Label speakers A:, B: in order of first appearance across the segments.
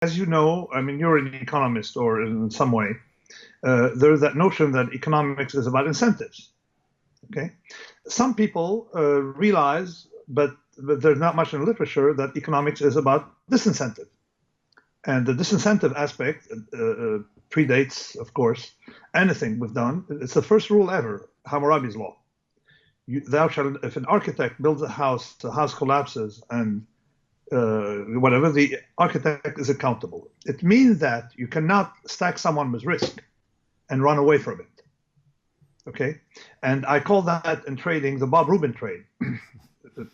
A: as you know, I mean, you're an economist or in some way, there's that notion that economics is about incentives. Okay, some people realize, but there's not much in literature that economics is about disincentive, and the disincentive aspect predates, of course, anything we've done. It's the first rule ever, Hammurabi's law. Thou shalt, if an architect builds a house, the house collapses, and whatever, the architect is accountable. It means that you cannot stack someone with risk and run away from it. Okay, and I call that in trading the Bob Rubin trade.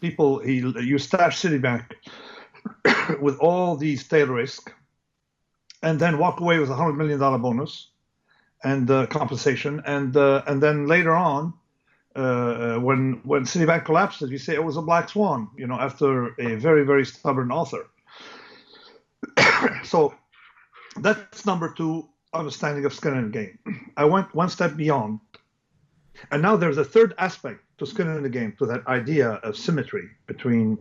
A: You stash Citibank with all these tail risk, and then walk away with $100 million bonus and compensation, and then later on, when Citibank collapses, you say it was a black swan, after a very, very stubborn author. So that's number two, understanding of skin in the game. I went one step beyond. And now there's a third aspect to skin in the game, to that idea of symmetry between,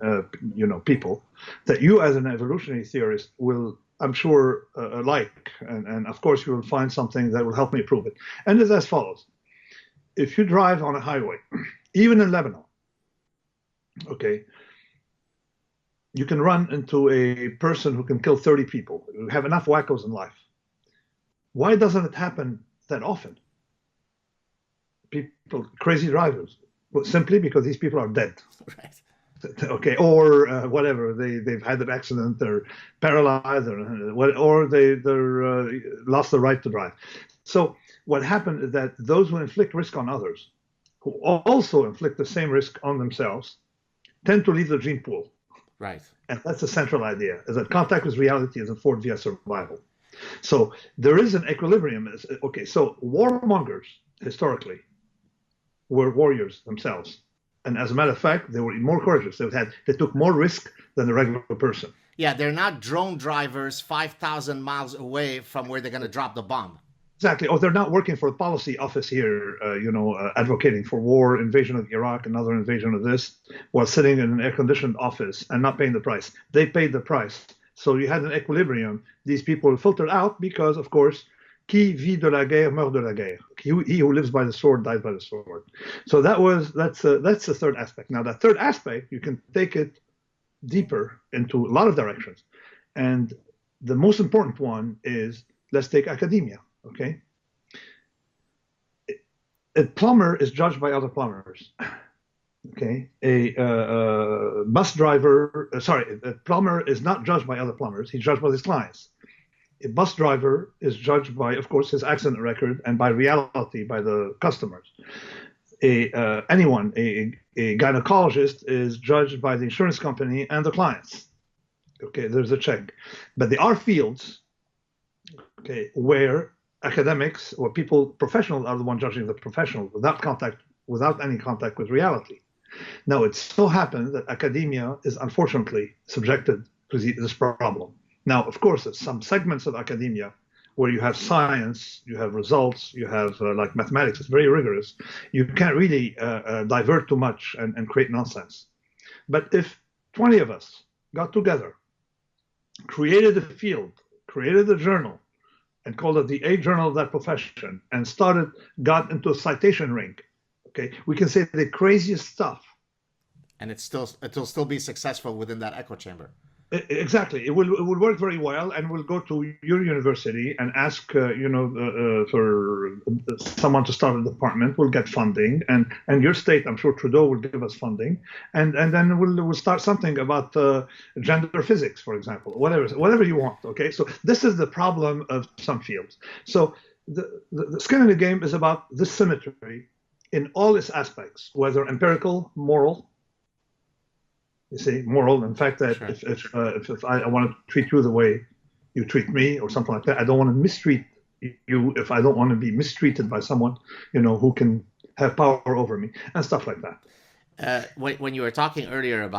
A: people, that you as an evolutionary theorist will, I'm sure, like. And of course, you will find something that will help me prove it. And it's as follows. If you drive on a highway, even in Lebanon, okay, you can run into a person who can kill 30 people. You have enough wackos in life. Why doesn't it happen that often? People, crazy drivers, well, simply because these people are dead.
B: Right.
A: Okay, or whatever, they've had an accident, they're paralyzed, or they're lost the right to drive. So what happened is that those who inflict risk on others, who also inflict the same risk on themselves, tend to leave the gene pool.
B: Right.
A: And that's the central idea, is that contact with reality is afforded via survival. So there is an equilibrium. Okay, so warmongers, historically, were warriors themselves. And as a matter of fact, they were more courageous. They took more risk than the regular person.
B: Yeah, they're not drone drivers 5,000 miles away from where they're going to drop the bomb.
A: Exactly. Or they're not working for a policy office here, advocating for war, invasion of Iraq, another invasion of this, while sitting in an air-conditioned office and not paying the price. They paid the price. So you had an equilibrium. These people filtered out because, of course, qui vit de la guerre meurt de la guerre. He who lives by the sword dies by the sword. So that's the third aspect. Now, that third aspect, you can take it deeper into a lot of directions. And the most important one is, let's take academia, okay? A plumber is judged by other plumbers, okay? A plumber is not judged by other plumbers. He's judged by his clients. A bus driver is judged by, of course, his accident record and by reality, by the customers. A gynecologist is judged by the insurance company and the clients. Okay, there's a check. But there are fields, okay, where academics or professionals are the ones judging the professionals without any contact with reality. Now, it so happens that academia is unfortunately subjected to this problem. Now, of course, there's some segments of academia where you have science, you have results, you have like mathematics, it's very rigorous. You can't really divert too much and create nonsense. But if 20 of us got together, created a field, created a journal, and called it the A journal of that profession, and got into a citation ring, okay, we can say the craziest stuff.
B: And it'll still be successful within that echo chamber.
A: Exactly, it will work very well, and we'll go to your university and ask, for someone to start a department. We'll get funding, and your state, I'm sure Trudeau will give us funding, and then we'll start something about gender physics, for example, whatever you want. Okay, so this is the problem of some fields. So the skin in the game is about this symmetry in all its aspects, whether empirical, moral. You see, moral. In fact, that if I want to treat you the way you treat me, or something like that, I don't want to mistreat you if I don't want to be mistreated by someone, who can have power over me and stuff like that.
B: When you were talking earlier about